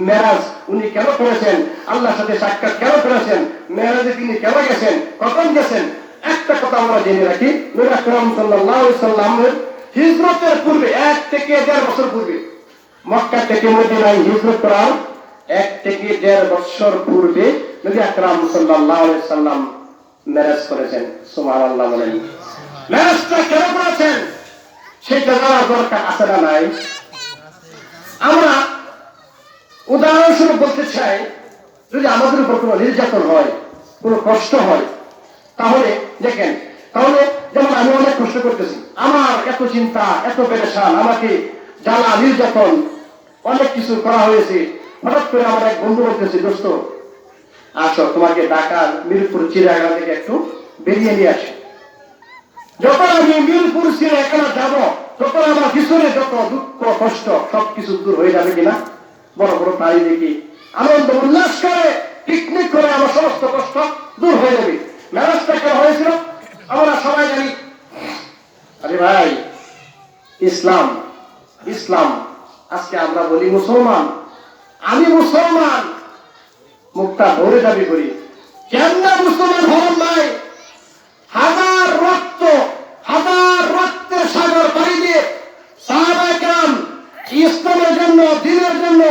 মেরাজ উনি কেন করেছেন, আল্লাহর সাথে সাক্ষাৎ কেন করেছেন, মেরাজে তিনি কেন গেছেন, কখন গেছেন, একটা কথা আমরা জেনে রাখি। নবী আকরাম সাল্লাল্লাহু আলাইহি সাল্লামের হিজরতের পূর্বে 1 থেকে 1.5 বছর পূর্বে, মক্কা থেকে মদিনায় হিজরত করার 1 থেকে 1.5 বছর পূর্বে নবী আকরাম সাল্লাল্লাহু আলাইহি সাল্লাম মেরাজ করেছেন। সুবহানাল্লাহ বলেন। মেরাজটা কেন করেছেন সেটা জানার দরকার আছে না নাই? আমরা উদাহরণস্বরূপ বলতে চাই, যদি আমাদের উপর কোনো নির্যাতন হয়, কোনো কষ্ট হয়, তাহলে দেখেন, তাহলে যেমন আমি অনেক কষ্ট করতেছি, আমার এত চিন্তা, এত পেরেশান, আমাকে জ্বালা নির্যাতন অনেক কিছু করা হয়েছে। হঠাৎ করে আমার এক বন্ধু বলতেছে, দোস্ত আসো তোমাকে ঢাকা মিরপুর চিড়িয়াখানা থেকে একটু বেরিয়ে নিয়ে আসি। যখন আমি মিরপুর চিড়িয়াখানা যাবো, তখন আমার পিছনে যত দুঃখ কষ্ট সবকিছু দূর হয়ে যাবে কিনা, বড় বড় তাই দেখি আনন্দ উল্লাস করে পিকনিক করে আমার সমস্ত কষ্ট দূর হয়ে যাবে। মেরাজটা কেন হয়েছিল আমরা সবাই জানি। আরে ভাই, ইসলাম ইসলাম আজকে আমরা বলি মুসলমান, আমি মুসলমান, মুখটা ভরে দাবি করি, কেমন মুসলমান হন নাই? হাজার রক্তের সাগর পাড়ি দিয়ে সাহাবায়ে কেরাম ইসলামের জন্য, দ্বীনের জন্য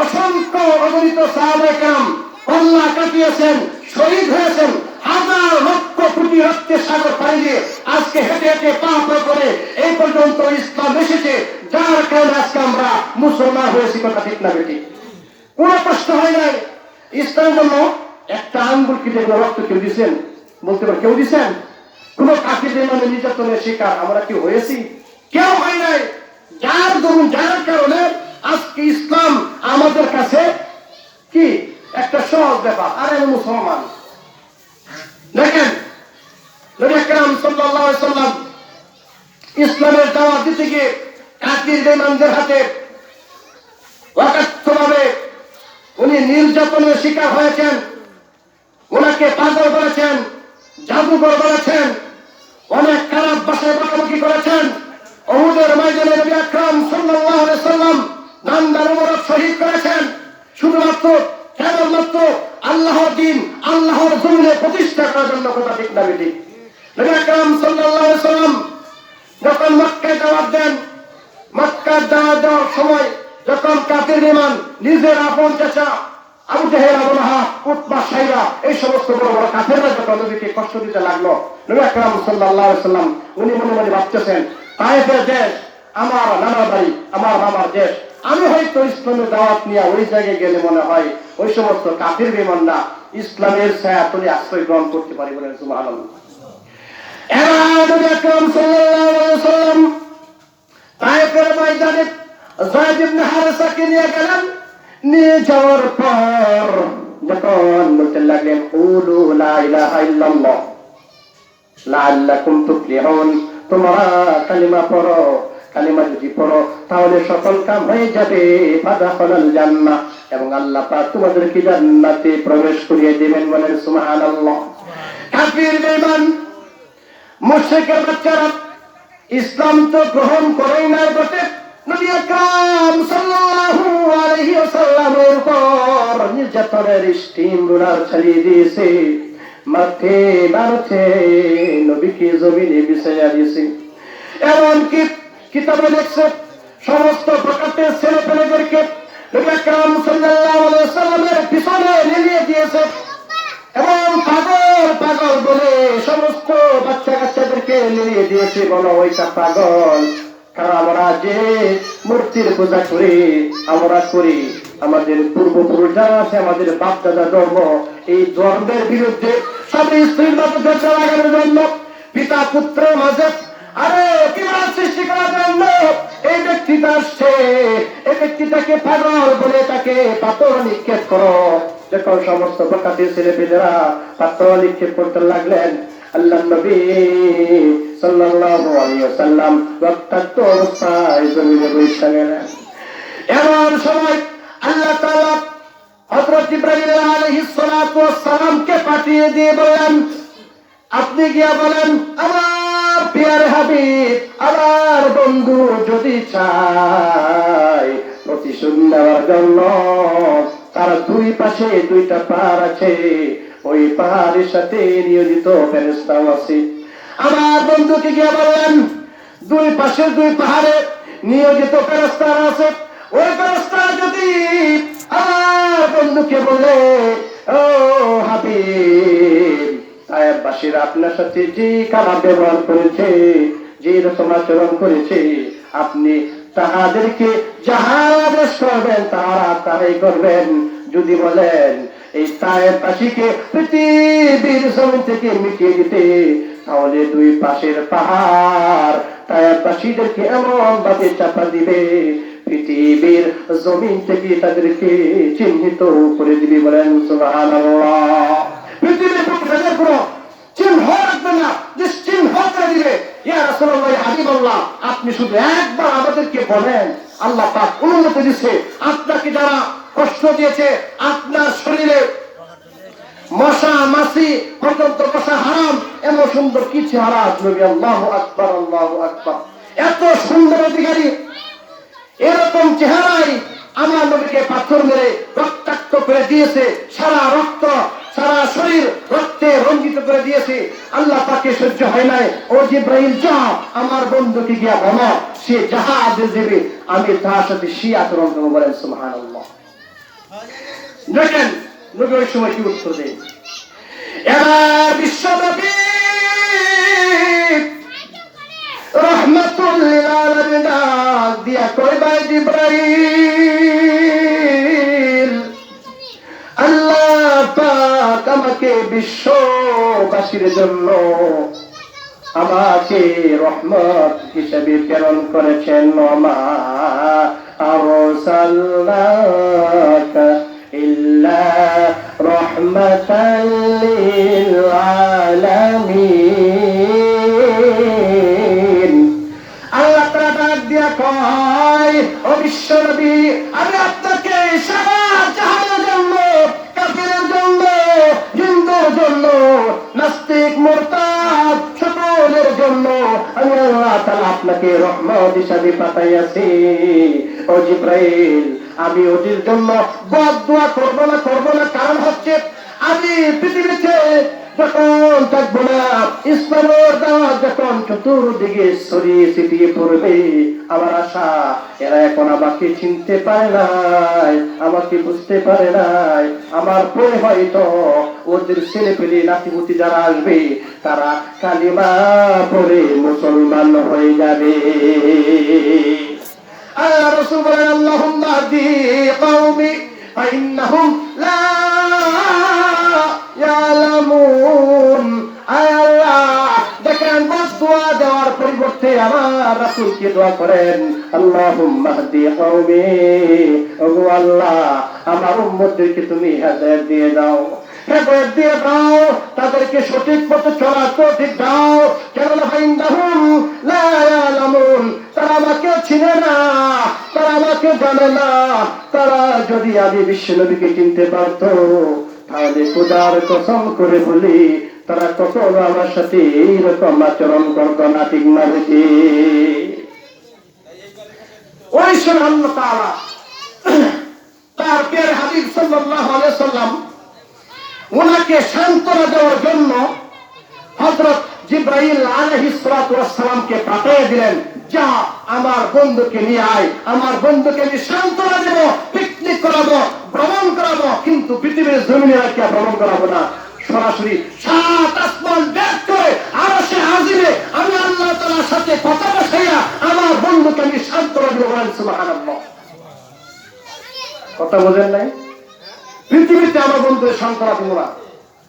অসংখ্য অগণিত সাহাবায়ে কেরাম কল্লা কাটিয়েছেন, শহীদ হয়েছেন। হাজার লক্ষ কোটি রক্তের সাগর পাড়ি দিয়ে আজকে হেঁটে হেঁটে পা করে এই পর্যন্ত ইসলাম এসেছে, যার কারণে আজকে আমরা মুসলমান হয়েছি। কথা ঠিক না বেটি? কোন কষ্ট হয় নাই। ইসলামের জন্য একটা আঙ্গুল কেটে রক্ত কেউ দিচ্ছেন? বলতে পারে কেউ দিচ্ছেন? কোন কাফিরদের মানে নির্যাতনের শিকার আমরা কেউ হয়েছি? কেউ হয় নাই। যার দরুন, যার কারণে আজকে ইসলাম আমাদের কাছে কি একটা সহজ ব্যাপার। আরে আমি মুসলমান। দেখেন, নবী আকরাম সাল্লাল্লাহু আলাইহি সাল্লাম ইসলামের দাওয়াত দিতে গিয়ে কাফির বেঈমানদের হাতে অকথ্যভাবে উনি নির্যাতনের শিকার হয়েছেন। ওনাকে পাগল বলেছেন, জাদুঘর বলেছেন, অনেক খারাপ ভাষায় বকাবকি করেছেন। উহুদের ময়দানে নবী আকরাম সাল্লাল্লাহু আলাইহি সাল্লাম নামদার মোবারক শহীদ করেছেন, শুধুমাত্র কেবলমাত্র আল্লাহর দ্বীন, আল্লাহর জমিনে প্রতিষ্ঠা করার জন্য। কথা ঠিক না বেটি? নবী আকরাম সাল্লাল্লাহু আলাইহি সাল্লাম যখন মক্কায় দাওয়াত দেন, মক্কার দাওয়াত দেওয়ার সময় যখন কাফির বেঈমান নিজের আপন চাচা আবু জাহেল, আবু লাহাব, উতবা, শাইবা এই সমস্ত বড় বড় কাফেররা যখন নবীকে কষ্ট দিতে লাগলো, নবী আকরাম সাল্লাল্লাহু আলাইহি সাল্লাম উনি মনে মনে ভাবতেছেন, তায়েফের দেশ আমার নানা বাড়ি, আমার মামার দেশ, আমি হয়তো ইসলামের দাওয়াত নিয়ে ওই জায়গায় গেলে মনে হয় ওই সমস্ত কাফির বেঈমানরা ইসলামের ছায়াতলে আশ্রয় গ্রহণ করতে পারে। বলেন সুবহানাল্লাহ। এরা নবী আকরাম সাল্লাল্লাহু আলাইহি সাল্লাম তায়েফের ময়দানে যায়েদ ইবনে হারেসাকে নিয়ে গেলেন। নিয়ে যাওয়ার পর যখন বলতে লাগলেন, কুলু লা ইলাহা ইল্লাল্লাহ লাআল্লাকুম তুফলিহুন, তোমরা কালিমা পড়ো, কালিমা যদি পড়ো তাহলে সফল কাম হয়ে যাবে। ফাদাখালাল জান্নাহ, এবং আল্লাহ পাক তোমাদেরকে জান্নাতে প্রবেশ করিয়ে দিবেন। বলেন সুবহানাল্লাহ। কাফির বেঈমান মুশরিকের বাচ্চারা ইসলাম তো গ্রহণ করেই না বটে, নবী আকরাম সাল্লাল্লাহু আলাইহি ওয়াসাল্লামের উপর নির্যাতনের স্টিম রোলার চালিয়ে দিয়েছে, মাঠে মাঠে নবীকে জমিনে বিছাইয়া দিয়েছে। এমনকি কিতাবে লেখছে সমস্ত প্রকারের ছেলে পেলেদেরকে নবী আকরাম সাল্লাল্লাহু আলাইহি ওয়াসাল্লামের পিছনে নিয়ে দিয়েছে, এবং পাগল পাগল বলে সমস্ত বাচ্চা কাচ্চাদেরকে নিয়ে দিয়েছে। বলো ওইটা পাগল? কারণ আমরা যে মূর্তির পূজা করি, আমরা করি, আমাদের পূর্বপুরুষ যারা আছে, আমাদের বাপ দাদা ধর্ম, এই ধর্মের বিরুদ্ধে স্বামী স্ত্রীর মাঝে ঝগড়া লাগানোর জন্য, পিতা পুত্রের মাঝে আরে কিংবা সৃষ্টি করার জন্য এই ব্যক্তিটা আসছে, এই ব্যক্তিটাকে পাগল বলে তাকে পাথর নিক্ষেপ করো। যখন সমস্ত প্রকাশের ছেলে পেলেরা পাথর নিক্ষেপ করতে লাগলেন, আল্লাহ নবী সাল্লাল্লাহু আলাইহি ওয়াসাল্লাম রক্তাক্ত অবস্থায় জমিনে বসে গেলেন। এমন সময় আল্লাহ তাআলা হযরত ইব্রাহিম আলাইহিস সালাতু ওয়াস সালামকে পাঠিয়ে দিয়ে বললেন, আপনি গিয়ে বলেন আমার প্রিয় হাবিব, আমার বন্ধু যদি চায় প্রতিশোধ নেওয়ার জন্য তার দুই পাশে দুইটা পাহাড় আছে, ওই পাহাড়ের সাথে নিয়োজিত ফেরেশতাও আছে। আমার বন্ধুকে গিয়ে বললেন, দুই পাশের দুই পাহাড়ে নিয়োজিত ফেরেশতা আছে, ওই ফেরেশতা যদি আমার বন্ধুকে বলে, ও হাবিব, তায়েফবাসীরা আপনার সাথে যে খারাপ ব্যবহার করেছে, যে রকম আচরণ করেছে, আপনি তাহাদেরকে যাহা আদেশ করবেন তারাই করবেন। যদি বলেন এই তায়েফবাসীকে পৃথিবীর জমিন থেকে মিটিয়ে দিতে, তাহলে দুই পাশের পাহাড় তায়েফবাসীদেরকে এমন ভাবে চাপা দিবে, পৃথিবীর জমিন থেকে তাদেরকে চিহ্নিত করে দিবে। বলেন সুবহানাল্লাহ। পৃথিবীর প্রতিষ্ঠানের কোন চিহ্ন রাখবে না, চিহ্ন করে দিবে। ইয়া রাসূলুল্লাহ, হাবিবাল্লাহ, আপনি শুধু একবার আমাদেরকে বলেন, আল্লাহ পাক অনুমতি দিচ্ছে, আপনাকে যারা কষ্ট দিয়েছে, আপনার শরীরে মশা মাছি পর্যন্ত মশা হারাম, এমন সুন্দর কি চেহারা নবী। আল্লাহু আকবার, আল্লাহু আকবার। এত সুন্দর অধিকারী, এরকম চেহারাই আমার নবীকে পাথর মেরে রক্তাক্ত করে দিয়েছে, সারা রক্ত সারা শরীর রক্তে রঞ্জিত করে দিয়েছে। আল্লাহ পাকে সহ্য হয় নাই। ও জিব্রাইল, যাও আমার বন্ধুকে গিয়া বলো, সে যাহা আদেশ দেবে আমি তার সাথে সে আচরণ করবো। বলেন সুবহানাল্লাহ। দেখেন নবী ওই সময় কি উত্তর দেন। এবার বিশ্বব্যাপী রহমাতুল লিল আলামিন দিয়া কইবা, জিব্রাইল, আল্লাহ পাক আমাকে বিশ্ববাসীর জন্য আমাকে রহমত হিসেবে প্রেরণ করেছেন। মা আরসালনাকা ইল্লা রাহমাতাল লিল আলামিন। আল্লাহ তাআলা ডাক দিয়া কয়, ও বিশ্বনবী, আমি আপনাকে সারা জাহানের জন্য, কাফিরের জন্য, হিন্দুর জন্য, নাস্তিক মুরতাদ সকলের জন্য আমি আল্লাহ তাআলা আপনাকে রহমত হিসেবে পাঠাইয়াছি। ও জিব্রাইল, আমি ওদের জন্য বদদুয়া করব না, কারণ হচ্ছে আমি পৃথিবীতে যখন থাকবো না, ইসলামের দাওয়াত যখন চতুর্দিকে ছড়িয়ে ছিটিয়ে পড়বে, আমার আশা এরা এখন আমাকে চিনতে পারে নাই, আমাকে বুঝতে পারে নাই। আমার পরে হয়তো ওদের ছেলে পেলে নাতিপুতি যারা আসবে, তারা কালিমা পড়ে মুসলমান হয়ে যাবে। আল্লাহ রাসূল বলেন, আল্লাহুম্মা হাদি কওমি ফাইন্নাহুম লা ইয়ালামুন। আল্লাহ দেখেন, দোয়া দেওয়ার পরিবর্তে আমার রাসূলকে দোয়া করেন, আল্লাহুম্মা হাদি কওমি, ওগো আল্লাহ আমার উম্মতদেরকে তুমি হেদায়েত দিয়ে দাও, হেদায়েত দিয়ে দাও, তাদেরকে সঠিক পথে চলার তৌফিক দাও। কেননা ফাইন্নাহুম লা ইয়ালামুন, তারা আমাকে চিনে না, তারা আমাকে জানে না। তারা যদি আমি বিশ্বনবীকে চিনতে পারত, তাহলে খোদার কসম করে বলি, তারা কখনো আমার সাথে এইরকম আচরণ করতো না। ঠিক না? দেখি ওই সময় আল্লাহ তাআলা তার প্রিয় হাবিব সাল্লাল্লাহু আলাইহি ওয়াসাল্লাম ওনাকে সান্ত্বনা দেওয়ার জন্য হযরত জিবরাইল আলাইহিস সালাতু ওয়াস সালামকে পাঠিয়ে দিলেন, যা আমার বন্ধুকে নিয়ে আয়, আমার বন্ধুকে আমি সান্ত্বনা দেব, পিকনিক করাবো, ভ্রমণ করাবো, কিন্তু পৃথিবীর জমিনে রাখিয়া ভ্রমণ করাবো না, সরাসরি সাত আসমান বেদ করে আরশে আজিমে আমি আল্লাহ তাআলার সাথে কথা বসাইয়া আমার বন্ধুকে আমি সান্ত্বনা দেব। বলেন সুবহানাল্লাহ। কথা বোঝেন নাই? পৃথিবীতে আমার বন্ধুদের সান্ত্বনা দেব না,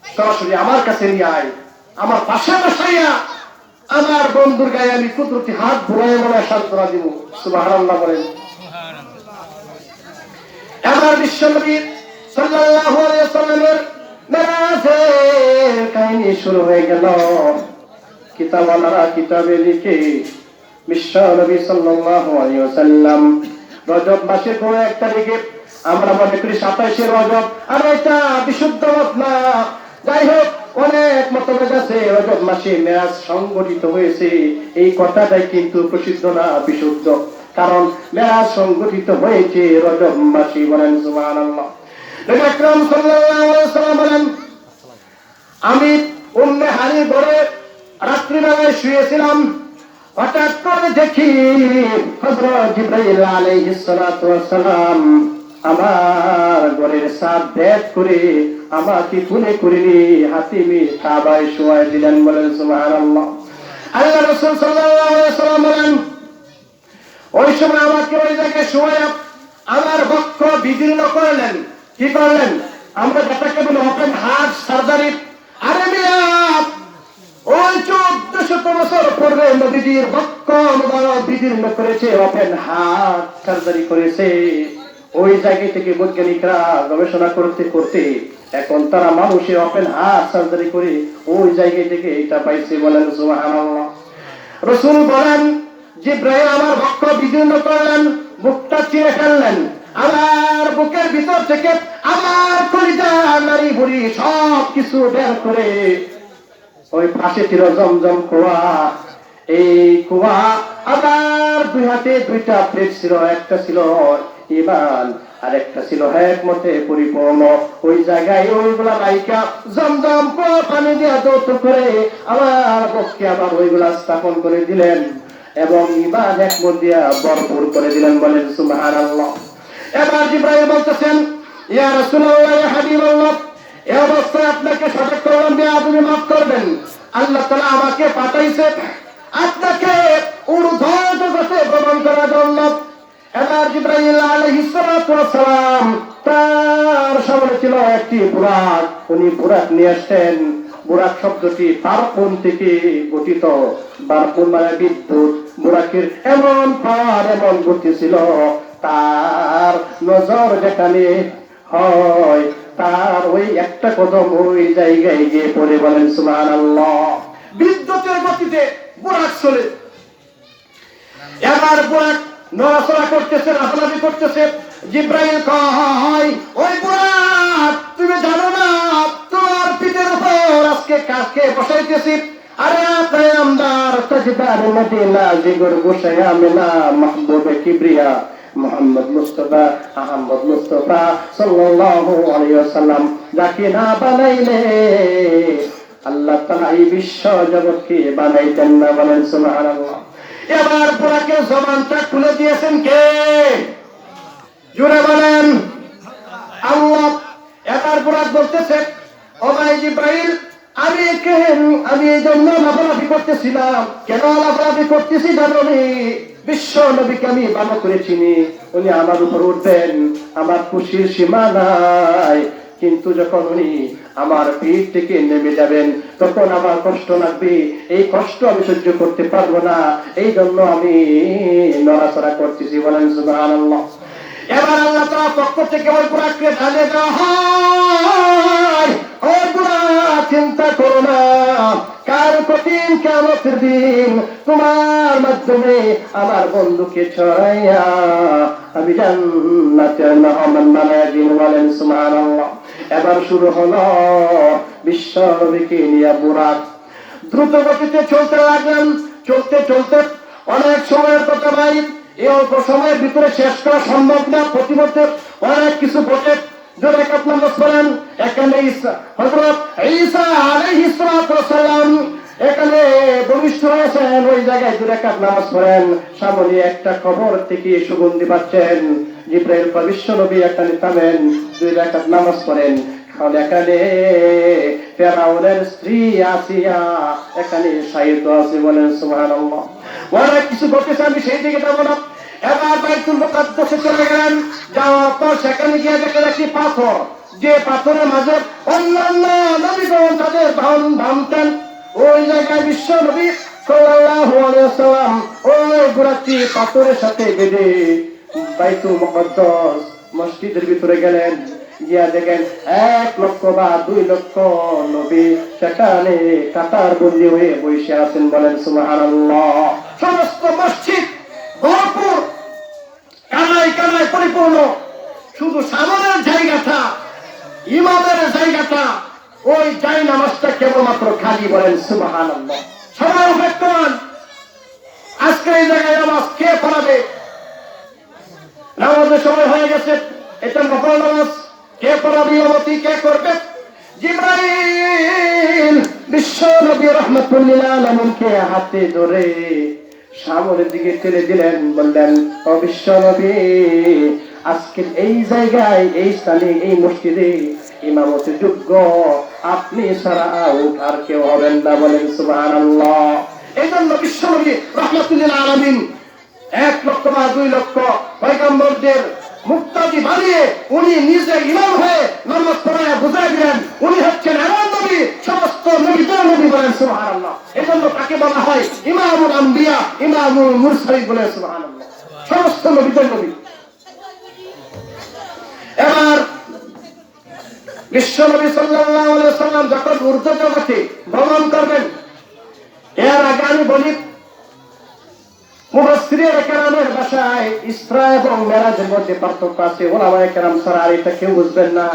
সরাসরি আমার কাছে নিয়ে আয়, আমার পাশে বসাইয়া আমার বন্ধুর গায়ে আমি কুদরতি হাত বুলাইয়া বলে সান্ত্বনা দিব। সুবহানাল্লাহ বলেন। এবার বিশ্বনবী সাল্লাল্লাহু আলাইহি ওয়াসাল্লামের মেরাজের কাহিনী শুরু হয়ে গেল। কিতাবওয়ালারা কিতাবে লিখে বিশ্বনবী সাল্লাল্লাহু আলাইহি ওয়াসাল্লাম রজব মাসের কোন এক তারিখে, আমরা মনে করি 27শে রজব, আর এটা বিশুদ্ধ মত না। যাই হোক, অনেক মতভেদ আছে, রজব মাসে মেরাজ সংঘটিত হয়েছে, এই কথাটাই কিন্তু প্রসিদ্ধ না, বিশুদ্ধ। কারণ মেরাজ সংগঠিত হয়েছে রজব মাসে। বলেন সুবহানাল্লাহ। নবী আকরাম সাল্লাল্লাহু আলাইহি ওয়াসাল্লাম বলেন, আমি উম্মে হানির ঘরে রাত্রিবেলায় শুয়েছিলাম, হঠাৎ করে দেখি হযরত জিবরাইল আলাইহিস সালাতু ওয়াস সালাম আমার ঘরের ছাদ ভেদ করে আমাকে কোলে করে হাতিমে কাবায় শোয়াই দিলেন। বলেন সুবহানাল্লাহ। আল্লাহ রাসূল সাল্লাল্লাহু আলাইহি ওয়াসাল্লাম বলেন, ওই সময় আমাকে ওই জায়গায় শোয়া আমার বক্ষ বিদীর্ণ করলেন। কি করলেন? আমরা যেটাকে বলি ওপেন হার্ট সার্জারি। আরে মিয়া, ওই 1400 বছর পূর্বে নবীজির বক্ষ মুবারক বিদীর্ণ করেছে, ওপেন হার্ট সার্জারি করেছে। ওই জায়গা থেকে বৈজ্ঞানিকরা গবেষণা করতে করতে এখন তারা মানুষের ওপেন হার্ট সার্জারি করে ওই জায়গা থেকে এটা পাইছে। বলেন সুবহানাল্লাহ। রাসূল বলেন, জিবরাইল আমার বক্ষ বিদীর্ণ করলেন, বুকটা চিরে ফেললেন, আমার বুকের ভিতর থেকে আমার কলিজা নারী বুড়ি সব কিছু বের করে ওই পাশে ছিল জমজম কুয়া। এই কুয়া আবার দুই হাতে দুইটা প্লেট ছিল, একটা ছিল ঈমান আর একটা ছিল হিকমতে পরিপূর্ণ। ওই জায়গায় ওইগুলা রাইকা জমজম কুয়া পানি দিয়ে দৌত করে আমার পক্ষে আবার ওইগুলা স্থাপন করে দিলেন এবং ঈমান হিকমত দিয়া ভরপুর করে দিলেন। বলেন সুবহানাল্লাহ। এবার জিবরাইল বলতেছেন, ইয়া রাসূলুল্লাহ, ইয়া হাবিবাল্লাহ, এই অবস্থায় আপনাকে সঠিক করলাম, আপনি মাফ করবেন। আল্লাহ তাআলা আমাকে পাঠাইছে আপনাকে ঊর্ধ্ব জগতে ভ্রমণ করার জন্য। এবার জিবরাইল আলাইহিস সালাতু ওয়াস সালাম তার সামনে ছিল একটি বুরাক, উনি বুরাক নিয়ে আসছেন। বুরাক শব্দটি বারপুন থেকে গঠিত। বারপুন মানে বিদ্যুৎ। বুরাকের এমন পাওয়ার, এমন গতি ছিল, তার নজর যেখানে হয় তার ওই একটা কদম ওই জায়গায় গিয়ে পড়ে। বলেন সুবহানাল্লাহ। বিদ্যুতের গতিতে বুরাক চলে। এবার বুরাক নড়াচড়া করতেছে, লাফালাফি করতেছে। জিবরাইল কয়, ওই বুরাক তুমি জানো না তোমার পিঠের উপর আজকে কাকে বসাইতেছি? আরে পেয়াম্বার তাজদার মদিনা জিগর গোসায়া মিনা মাহবুবে কিবরিয়া মুহাম্মদ মুস্তাফা আহমদ মুস্তাফা সাল্লাল্লাহু আলাইহি ওয়াসাল্লাম যাকে না বানাইলে আল্লাহ তাআলা এই বিশ্ব জগৎকে বানাইতেন না। বলেন সুবহানাল্লাহ। এবার বুরাকে জবানটা খুলে দিয়েছেন কে? জোরে বলেন আল্লাহ। এবার বুরাক বলতেছে, ও ভাই জিবরাইল, আমি এই জন্য লাফালাফি করতেছিলাম। কেন লাফালাফি করতেছি জানো নি? বিশ্ব নবীকে আমি ভালো করে চিনি, উনি আমার উপর উঠবেন, আমার খুশির সীমা নাই। কিন্তু যখন উনি আমার পিঠ থেকে নেমে যাবেন তখন আমার কষ্ট লাগবে, এই কষ্ট আমি সহ্য করতে পারবো না, এই জন্য আমি নড়াচড়া করতেছি। বলেন সুবহানাল্লাহ। এবার আল্লাহ তাআলার পক্ষ থেকে ওই বুরাককে ঢালে দেওয়া হয়। ও বুরাক, চিন্তা করো না, কার কঠিন কিয়ামতের দিন তোমার মাধ্যমে আমার বন্ধুকে ছড়াইয়া আমি জান্নাতের মেহমান বানায় দিন। বলেন সুবহানাল্লাহ। এবার শুরু হলো বিশ্ব নবীকে নিয়ে বুরাক দ্রুত গতিতে চলতে লাগলেন। চলতে চলতে অনেক সময়ের কথা ভাই, এই অল্প সময়ের ভিতরে শেষ করা সম্ভব না। প্রতিমধ্যে অনেক কিছু ঘটে। যদি এক নামাজ পড়েন, এখানে হযরত ঈসা আলাইহিস সালাম এখানে ভূমিষ্ঠ হয়েছেন। ওই জায়গায় দুই রাকাত নামাজ পড়েন, সামনে একটা কবর থেকে সুগন্ধি পাচ্ছেন। জিবরাইল বিশ্ব নবী এখানে থামেন, দুই রাকাত নামাজ পড়েন। এখানে ফেরাউনের স্ত্রী আসিয়া এখানে শায়িত আছে। বলেন সুবহানাল্লাহ। অনেক কিছু ঘটেছে, আমি সেই দিকে যাবো না। এবার বাইতুল মুকাদ্দাসে চলে গেলেন। যাওয়ার পর সেখানে গিয়ে দেখেন একটি পাথর, যে পাথরের মাঝে অন্যান্য নবীগণ তাদের ভাঙতেন। ওই জায়গায় বিশ্ব নবী সাল্লাল্লাহু আলাইহি ওয়াসাল্লাম ওই বুরাকটি পাথরের সাথে বেঁধে বাইতুল মুকাদ্দাস মসজিদের ভিতরে গেলেন। গিয়া দেখেন 1 লক্ষ বা 2 লক্ষ নবী সেখানে কাতার বন্দী হয়ে বসে আছেন। বলেন সুবহানাল্লাহ। সমস্ত মসজিদ ভরপুর, কানায় কানায় পরিপূর্ণ। শুধু সামনের জায়গাটা, ইমামের জায়গাটা, ওই জায় নামাজটা কেবলমাত্র খালি। বলেন সুবহানাল্লাহ। সবাই অপেক্ষমান, আজকে এই জায়গায় নামাজ কে পড়াবে? নামাজের সময় হয়ে গেছে, এটা নফল নামাজ, কে পড়াবে ইমামতি, কে করবে? জিবরাইল বিশ্ব নবী রাহমাতুল লিল আলামিনকে হাতে ধরে সামনের দিকে ঠেলে দিলেন, বললেন, ও বিশ্ব নবী, আজকে এই জায়গায়, এই স্থানে, এই মসজিদে ইমামতির যোগ্য আপনি ছাড়া আর কেউ হবেন না। বলেন সুবহানাল্লাহ। এই জন্য বিশ্ব নবী রাহমাতুল লিল আলামিন 1 লক্ষ বা 2 লক্ষ পয়গম্বরদের মুক্তাদি বানিয়ে উনি নিজে ইমাম হয়ে নামাজ পড়ায় বুঝাই দিলেন, উনি হচ্ছেন এমন নবী, সমস্ত নবীদের নবী। বলেন সুবহানাল্লাহ। এই জন্য তাকে বলা হয় ইমামুল আম্বিয়া, ইমামুল মুরসালিন। বলেন সুবহানাল্লাহ, সমস্ত নবীদের নবী। এবার বিশ্ব নবী সাল্লাল্লাহু আলাইহি ওয়াসাল্লাম যখন ঊর্ধ্ব জগতে ভ্রমণ করবেন, এর আগে আমি বলি, মুফাসসিরিন কেরামের ভাষায় ইসরা এবং মেরাজের মধ্যে পার্থক্য আছে। ওলামায়ে কেরাম ছাড়া আর এটা কেউ বুঝবেন না।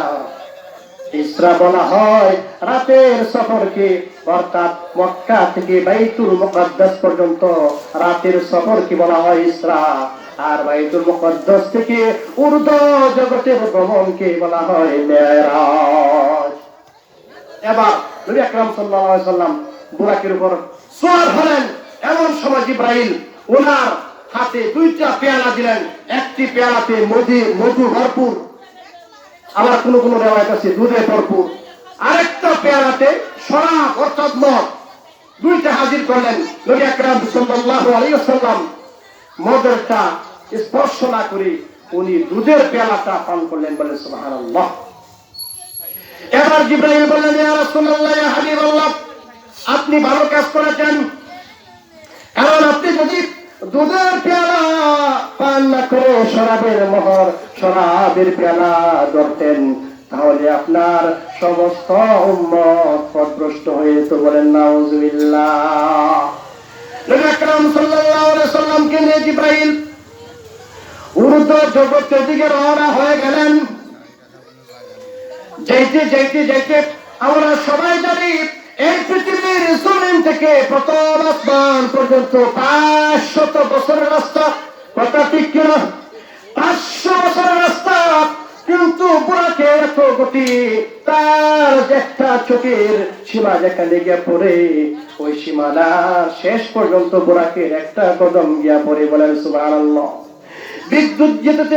ইসরা বলা হয় রাতের সফরকে, অর্থাৎ মক্কা থেকে বাইতুল মুকাদ্দাস পর্যন্ত রাতের সফরকে বলা হয় ইসরা, আর বাইতুল মুকাদ্দাস থেকে ঊর্ধ্ব জগতের ভ্রমণকে বলা হয় মেরাজ। এবার নবী আকরাম সাল্লাল্লাহু আলাইহি ওয়াসাল্লাম বুরাকের উপর সওয়ার হলেন, এমন সময় জিবরাইল ওনার হাতে 2টা পেয়ালা দিলেন। একটি পেয়ালাতে মধু ভরপুর, আবার কোন কোন রিওয়ায়াত আছে দুধে ভরপুর, আরেকটা পেয়ালাতে শরাব অর্থাৎ মদ, 2টা হাজির করলেন। নবী আকরাম সাল্লাল্লাহু আলাইহি ওয়াসাল্লাম মদটা স্পর্শ না করে উনি দুধের পেয়ালাটা পান করলেন। বলে সুবহানাল্লাহ। এবার জিবরাইল বললেন, ইয়া রাসূলুল্লাহ, ইয়া হাবিবাল্লাহ, আপনি ভালো কাজ করেছেন, কারণ আপনি যদি দুধের পেয়ালা পান না করে শরাবের পেয়ালা ধরতেন, তাহলে আপনার সমস্ত উম্মত পথভ্রষ্ট হয়ে যেত। বলেন নাউজুবিল্লাহ। নবী আকরাম সাল্লাল্লাহু আলাইহি ওয়াসাল্লামকে নিয়ে জিবরাইল ঊর্ধ্ব জগতের দিকে রওনা হয়ে গেলেন। যাইতে আমরা সবাই জানি, এই পৃথিবীর জমিন থেকে প্রথম আসমান পর্যন্ত 500 বছরের রাস্তা। কথা ঠিক কিনা? 500 বছরের রাস্তা, কিন্তু বুরাকে এত গতি, তার একটা চোখের সীমা যেখানে গিয়া পড়ে, ওই সীমানা শেষ পর্যন্ত বুরাকের একটা কদম গিয়া পড়ে। বলেন সুবহানাল্লাহ। বিদ্যুৎ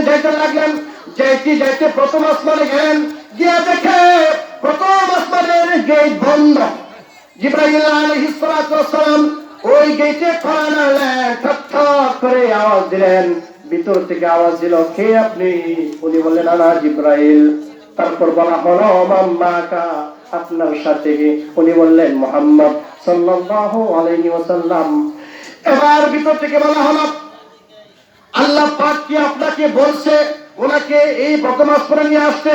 যাইতে লাগলেন, যাইতে প্রথম আসমানে গেলেন, গিয়া দেখে প্রথম আসমানের গেট বন্ধ। জিবরাইল আলাইহিস সালাতু ওয়াস সালাম ওই গেটে খড়া নাড়লেন, ঠক ঠক করে আওয়াজ দিলেন। ভিতর থেকে আওয়াজ দিল, কে আপনি? উনি বললেন, আনা জিবরাইল। তারপর বলা হলো, মাম্মাকা, আপনার সাথে কে? উনি বললেন, মুহাম্মদ সাল্লাল্লাহু আলাইহি ওয়াসাল্লাম। এবার ভিতর থেকে বলা হলো, আল্লাহ পাক কি আপনাকে বলছে ওনাকে এই প্রথম আসমানে নিয়ে আসতে?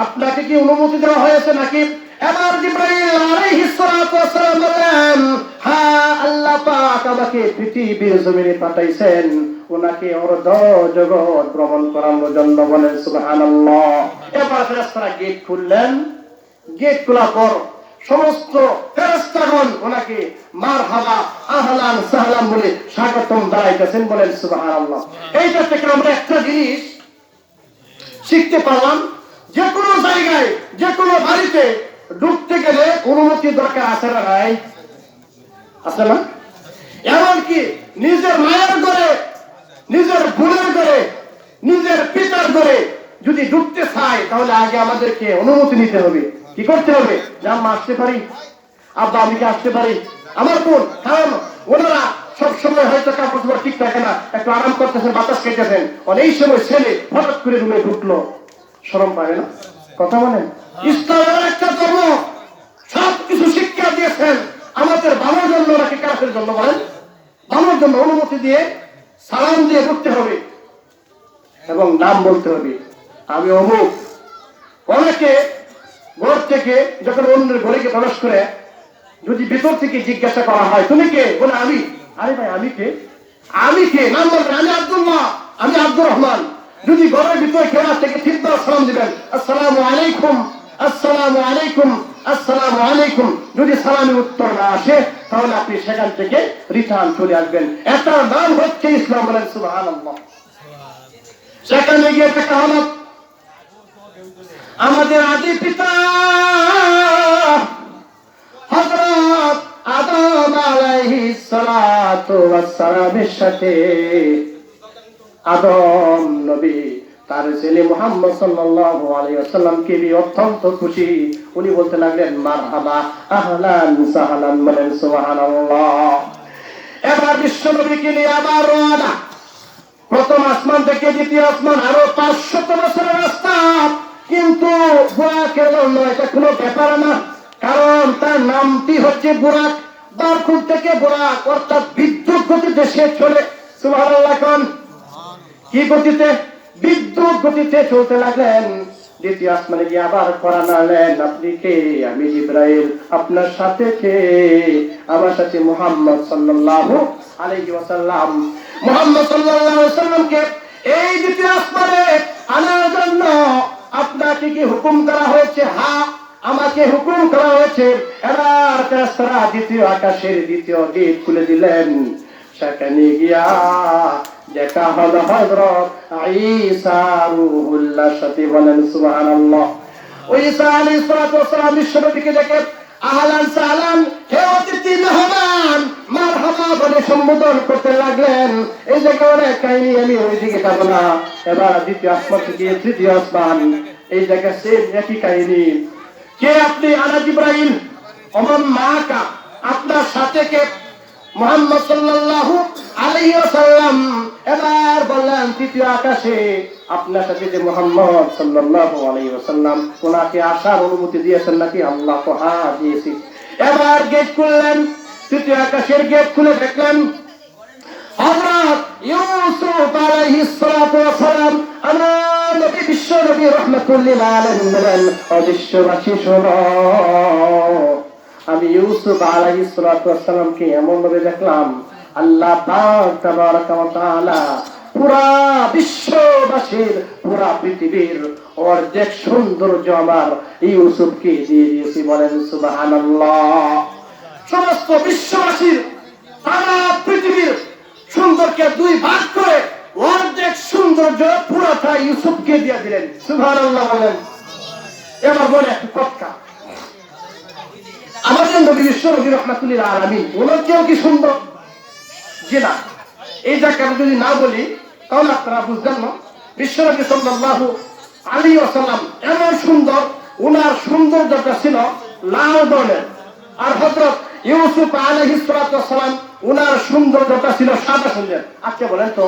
আপনাকে কি অনুমতি দেওয়া হয়েছে নাকি? এবার জিবরাইল আলাইহিস সালাতু ওয়াস সালাম বলেন, হ্যাঁ, আল্লাহ পাক আমাকে পৃথিবীর জমিনে পাঠাইছেন ওনাকে অর্ধ জগৎ ভ্রমণ করানোর জন্য। বলেন সুবহানাল্লাহ। এবার ফেরেশতারা গেট খুললেন। গেট খোলার পর সমস্ত ফেরেশতাগণ ওনাকে মারহাবা, আহলান সাহলান বলে স্বাগতম জানাইতেছেন। বলেন সুবহানাল্লাহ। এইটা থেকে আমরা একটা জিনিস শিখতে পারলাম, যে কোনো জায়গায়, যে কোনো বাড়িতে ঢুকতে গেলে অনুমতি দরকার আছে না নাই? আছে না? এমনকি নিজের মায়ের ঘরে, নিজের বোনের ঘরে, নিজের পিতার ঘরে যদি ঢুকতে চাই, তাহলে আগে আমাদেরকে অনুমতি নিতে হবে। কি করতে হবে? যে আম্মা আসতে পারি, আব্বা আমি কি আসতে পারি? আমার বোন, কারণ ওনারা সবসময় হয়তো কাপড় চোপড় ঠিক থাকে না, একটু আরাম করতেছেন, বাতাস খেতেছেন, অনেক সময় ছেলে হঠাৎ করে রুমে ঢুকলো, শরম পাবে না? কথা বলেন। ইসলামের একটা ধর্ম, সবকিছু শিক্ষা দিয়েছেন আমাদের ভালোর জন্য নাকি কাফের জন্য? বলেন, ভালোর জন্য। অনুমতি দিয়ে সালাম দিয়ে ঢুকতে হবে এবং নাম বলতে হবে, আমি অমুক। অনেকে ঘর থেকে যখন অন্যের ঘরে গিয়ে প্রবেশ করে, যদি ভিতর থেকে জিজ্ঞাসা করা হয়, তুমি কে? বলে আমি। আরে ভাই, আমি কে? আমি কে? নাম বলবেন, আমি আব্দুল্লাহ, আমি আব্দুর রহমান। যদি ঘরের ভিতরে কেউ থেকে ঠিকভাবে সালাম দিবেন, আসসালামু আলাইকুম, আসসালামু আলাইকুম, আসসালামু আলাইকুম। যদি সালামের উত্তর না আসে, তাহলে আপনি সেখান থেকে রিটার্ন চলে আসবেন। এটার নাম হচ্ছে ইসলাম। বলেন সুবহানাল্লাহ। সেখানে গিয়ে দেখা হলো আমাদের আদি পিতা হযরত আদম আলাইহিস সালাতু ওয়াস সালামের সাথে আদম নবী তার ছেলে মুহাম্মদ সাল্লাল্লাহু আলাইহি ওয়াসাল্লামকে অত্যন্ত খুশি। উনি বলতে লাগলেন মারহাবা আহলান সাহলান, বলেন সুবহানাল্লাহ। এবার বিশ্ব নবীকে নিয়ে আবার রওনা। প্রথম আসমান থেকে দ্বিতীয় আসমান আরো 500 বছরের রাস্তা, কিন্তু বুরাকের জন্য এটা কোনো ব্যাপার না, কারণ তার নামটি হচ্ছে বুরাক। বারকুট থেকে বুরাক, অর্থাৎ বিদ্যুৎ গতিতে সে চলে। সুবহানাল্লাহ। কোন কি গতিতে? বিদ্যুৎ গতিতে চলতে লাগলেন। দ্বিতীয় আসমানে গিয়ে আবার কোরআন আনলেন, আপনি কে? আমি জিবরাইল। আপনার সাথে কে? আমার সাথে মুহাম্মদ সাল্লাল্লাহু আলাইহি ওয়াসাল্লাম। মুহাম্মদ সাল্লাল্লাহু আলাইহি ওয়াসাল্লামকে এই দ্বিতীয় আসমানে আনার জন্য আপনাকে কি হুকুম করা হয়েছে? হ্যাঁ, আমাকে হুকুম করা হয়েছে। এবার ফেরেশতারা দ্বিতীয় আকাশের দ্বিতীয় গেট খুলে দিলেন। সেখানে গিয়া দেখা হলো হযরত ঈসা রূহুল্লাহর সাথে, বলেন সুবহানাল্লাহ। ওই ঈসা আলাইহিস সালাতু ওয়াস সালাম বিশ্বনবীকে দেখে আহলান সাহলান, হে অতিথি মেহমান, মারহাবা বলে সম্বোধন করতে লাগলেন। এই জায়গায় অনেক কাহিনী, আমি ওইদিকে যাব না। এবার দ্বিতীয় আসমান থেকে তৃতীয় আসমান, এই জায়গায় সেম একই কাহিনী। কে আপনি? আনা জিবরাইল। ওমান মাকা, আপনার সাথে কে? মুহাম্মদ সাল্লাল্লাহু আলাইহি ওয়াসাল্লাম। এবার বললেন তৃতীয় আকাশে আপনার সাথে যে মুহাম্মদ সাল্লাল্লাহু আলাইহি ওয়াসাল্লাম, ওনাকে আসার অনুমতি দিয়েছেন নাকি? আল্লাহ তো হ্যাঁ দিয়েছি। এবার গেট খুললেন, তৃতীয় আকাশের গেট খুলে দেখলেন হযরত ইউসুফ আলাইহিস সালাতু ওয়াস সালাম, আমার নবী বিশ্ব নবী রাহমাতুল লিল আলামিন বলেন, ও বিশ্ববাসী শোনো, আমি ইউসুফ আলাইহিস সালাতু ওয়াস সালামকে এমন ভাবে দেখলাম, আল্লাহ পাক তাবারাকা ওয়া তাআলা পুরা বিশ্ববাসীর, পুরা পৃথিবীর অর্ধেক সৌন্দর্য আমার ইউসুফকে দিয়ে দিয়েছি, বলেন সুবহানাল্লাহ। সমস্ত বিশ্ববাসীর, সারা পৃথিবীর সৌন্দর্যকে দুই ভাগ করে অর্ধেক সৌন্দর্য পুরাটা ইউসুফকে দিয়ে দিলেন। সুবহানাল্লাহ বলেন। এবার বলে একটু কথা, আমাদের নবী বিশ্ব নবী রাহমাতুল লিল আলামিন, ওনার কেউ কি সুন্দর? জি না। এই জায়গায় আমি যদি না বলি তাহলে আপনারা বুঝবেন না। বিশ্ব নবী সাল্লাল্লাহু আলাইহি ওয়াসাল্লাম এমন সুন্দর, ওনার সৌন্দর্যটা ছিল লাল বর্ণের। আর হযরত ইউসুফ আলাইহিস সালাতু ওয়াস সালাম, ওনার সৌন্দর্যটা ছিল সাদা সুন্দর। আজকে বলেন তো,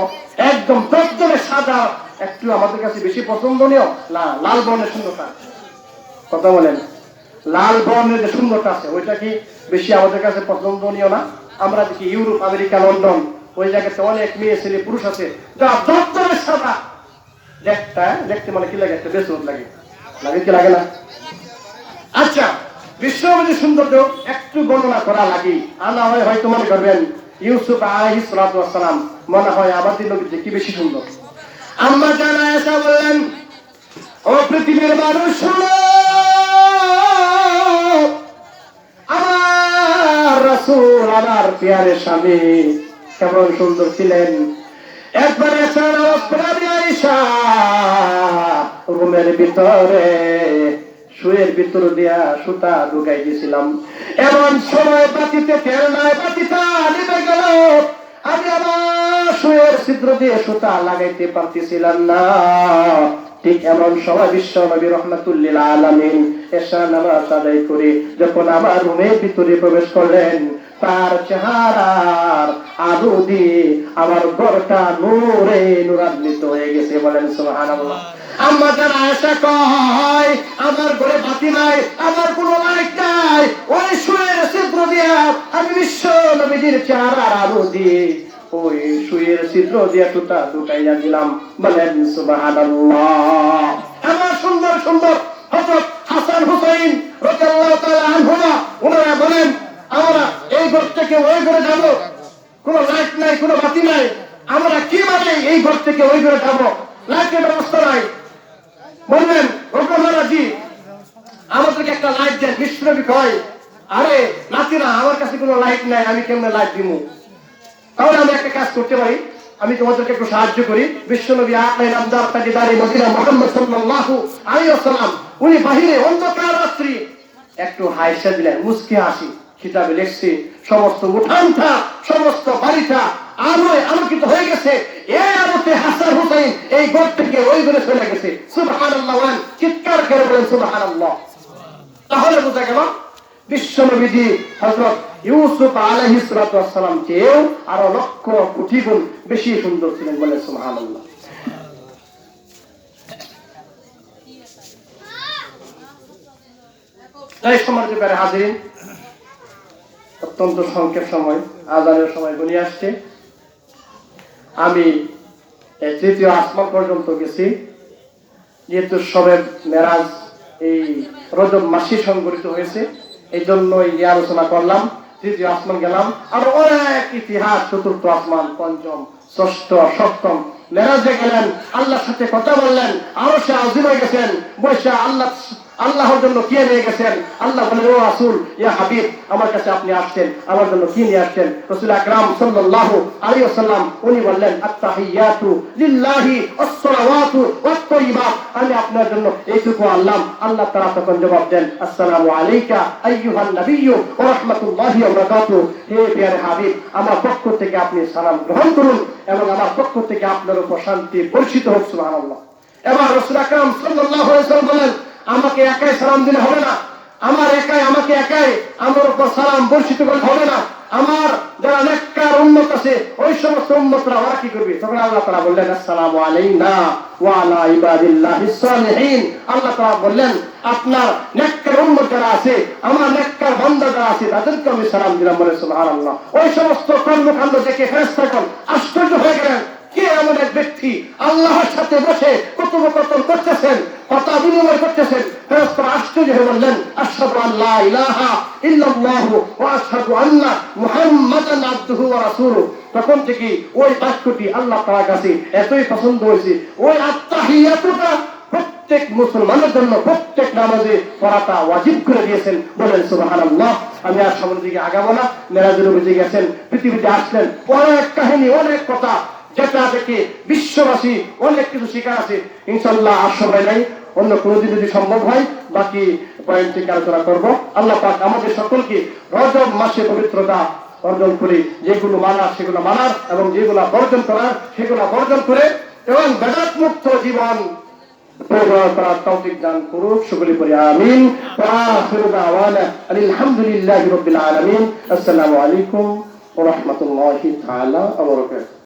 একদম প্রত্যেকে সাদা একটু আমাদের কাছে বেশি পছন্দনীয় না লাল বর্ণের সুন্দরটা? কথা বলেন, লাল বর্ণের যে সুন্দরটা আছে ওইটা কি বেশি আমাদের কাছে পছন্দনীয় না? আমরা দেখি ইউরোপ, আমেরিকা, লন্ডন, ওই জায়গাতে অনেক মেয়ে ছেলে পুরুষ আছে যা দপ্তরের সাদা, দেখতে মানে কি লাগে, একটা বেসুর লাগে, লাগে কি লাগে না? আচ্ছা, বিশ্বনবীর সৌন্দর্য একটু বর্ণনা করা লাগে। আনা হয় হয়তো মনে করবেন ইউসুফ আলাইহিস সালাতু ওয়াস সালাম মনে হয় আমাদের নবীর থেকে বেশি সুন্দর। আম্মা জান আয়েশা বললেন, ও পৃথিবীর মানুষ শোনো, আমার রাসূল, আমার প্রিয় স্বামী কেমন সুন্দর ছিলেন। একবার আয়েশা রুমের ভিতরে শুয়ের ভিতর দিয়া সুতা ঢুকাই দিয়েছিলাম, এমন সময় বাতিতে তেল নাই, বাতিটা নিভে গেল, আমি আমার শুয়ের ছিদ্র দিয়ে সুতা লাগাইতে পারতেছিলাম না। ঠিক এমন সময় বিশ্ব নবী রাহমাতুল লিল আলামিন এশা নামাজ আদায় করে যখন আমার রুমের ভিতরে প্রবেশ করলেন, তার চেহারার আলো দিয়ে আমার ঘরটা নূরে নূরান্বিত হয়ে গেছে, বলেন সুবহানাল্লাহ। আম্মা জান আয়েশা কয়, আমার ঘরে বাতি নাই, আমার কোনো লাইট নাই, ওই শুয়ের ছিদ্র দিয়ে আমি বিশ্ব নবীর চেহারার আলো দিয়ে ওই শুয়ের ছিদ্র দিয়ে সুতা ঢুকাইয়া দিলাম, বলেন সুবহানাল্লাহ। আমার সুন্দর সুন্দর হযরত হাসান হুসাইন রাদিয়াল্লাহু তাআলা আনহুমা, ওনারা বলেন, আমরা এই ঘর থেকে ওই ঘরে যাব, কোনো লাইট নাই, কোনো বাতি নাই, আমরা কিভাবে এই ঘর থেকে ওই ঘরে যাব? লাইটের ব্যবস্থা নাই। বললেন, জি আমাদেরকে একটা লাইট দেন। বিশ্বনবী কয়, আরে নাতিরা, আমার কাছে কোনো লাইট নাই, আমি কেমনে লাইট দিব? তাহলে আমি একটা কাজ করতে পারি, আমি তোমাদেরকে একটু সাহায্য করি। বিশ্বনবী আকাই নামদার তাজিদারি মদিনা মুহাম্মদ সাল্লাল্লাহু আলাইহি ওয়াসাল্লাম উনি বাহিরে অন্ধকার রাত্রি একটু হাইসা দিলেন, মুস্কি হাসি। কিতাবে লিখছি সমস্ত উঠানটা সমস্ত বাড়িটা আলোয় আলোকিত হয়ে গেছে। এই আলোতে হাসান হুসাইন এই ঘর থেকে ওই ঘরে চলে গেছে। সুবহানাল্লাহ, চিৎকার করে বলেন সুবহানাল্লাহ। তাহলে বোঝা গেল বিশ্বনবীজি হযরত ইউসুফ আলাইহিস সালাতু ওয়াস সালাম চেয়েও আরো লক্ষ কোটি গুণ বেশি সুন্দর ছিলেন, বলে সুবহানাল্লাহ। তাই সমাজের ব্যাপারে হাজিরিন, অত্যন্ত সংক্ষেপ সময়, আজানের সময় ঘনিয়ে আসছে। আমি তৃতীয় আসমান পর্যন্ত গেছি, যেহেতু শবে মেরাজ এই রজব মাসে সংঘটিত হয়েছে, এই জন্য এই আলোচনা করলাম। তৃতীয় আসমান গেলাম, আর অনেক ইতিহাস, চতুর্থ আসমান, পঞ্চম, ষষ্ঠ, সপ্তম। মেরাজে গেলেন, আল্লাহর সাথে কথা বললেন, আরো সে আজিমে গেছেন, বৈশা আল্লাহর জন্য কে নিয়ে গেছেন? আল্লাহ বলেন, ও রাসূল, ইয়া হাবিব, আমার কাছে আপনি আসছেন, আমার জন্য কি নিয়ে আসছেন? রাসূল আকরাম সাল্লাল্লাহু আলাইহি ওয়াসাল্লাম উনি বললেন, আত-তাহিয়াতু লিল্লাহি ওয়াস-সালাওয়াতু ওয়াত-তাইয়্যিবাত, আমি আপনার জন্য এইটুকু আল্লাহ। আল্লাহ তাআলা তখন জবাব দেন, আসসালামু আলাইকা আইয়ুহান নাবিয়্যু ওয়া রাহমাতুল্লাহি ওয়া বারাকাতুহু, হে প্রিয় হাবিব, আমার পক্ষ থেকে আপনি সালাম গ্রহণ করুন এবং আমার পক্ষ থেকে আপনার উপর শান্তি বর্ষিত হোক। সুবহানাল্লাহ। এবার রাসূল আকরাম সাল্লাল্লাহু আলাইহি ওয়াসাল্লাম বলেন, আমাকে একাই সালাম দিলে হবে না, আমাকে একাই আমার উপর সালাম বর্ষিত করলে হবে না। আমার যারা নেককার উম্মত আছে, ওই সমস্ত উম্মতরা ওরা কি করবে? তখন আল্লাহ তাআলা বললেন, আসসালামু আলাইনা ওয়া আলা ইবাদিল্লাহিস সালিহিন। আল্লাহ তাআলা বললেন, আপনার নেককার উম্মত যারা আছে, আমার নেককার বান্দা যারা আছে, তাদেরকে আমি সালাম দিলাম, বলে সুবহানাল্লাহ। ওই সমস্ত কর্মকাণ্ড দেখে ফেরেশতাগণ আশ্চর্য হয়ে গেলেন, কে এমন এক ব্যক্তি আল্লাহর সাথে বসে কথোপকথন করতেছেন, কথা বিনিময় করতেছেন? ফেরেশতারা আশ্চর্য হয়ে বললেন, আশহাদু আল্লা ইলাহা ইল্লাল্লাহু ওয়া আশহাদু আন্না মুহাম্মাদান আবদুহু ওয়া রাসূলুহু। তখন থেকে ওই বাক্যটি আল্লাহ তাআলার কাছে এতই পছন্দ হয়েছে, ওই আত-তাহিয়াতুটা প্রত্যেক মুসলমানের জন্য প্রত্যেক নামাজে পড়াটা ওয়াজিব করে দিয়েছেন, বলেন সুবহানাল্লাহ। আমি আর সামনের দিকে আগাবো না। মেরাজের নবীজি গেছেন, পৃথিবীতে আসলেন, অনেক কাহিনী, অনেক কথা, যেটা থেকে বিশ্ববাসী অনেক কিছু শেখার আছে। ইনশাআল্লাহ আর সময় নাই, অন্য কোনদিন যদি সম্ভব হয় বাকি পয়েন্ট থেকে আলোচনা করব। আল্লাহ পাক আমাদের সকলকে রজব মাসে পবিত্রতা অর্জন করে যেগুলো মানার সেগুলো মানার, এবং যেগুলো বর্জন করার সেগুলো বর্জন করে, এবং বেদাত মুক্ত জীবন করার তৌফিক দান করুক। সকলে পড়ি আমিন। ওয়া আখিরু দাওয়ানা আলহামদুলিল্লাহি রাব্বিল আলামিন। আসসালামু আলাইকুম ওয়া রাহমাতুল্লাহি তাআলা ওয়া বারাকাতুহু।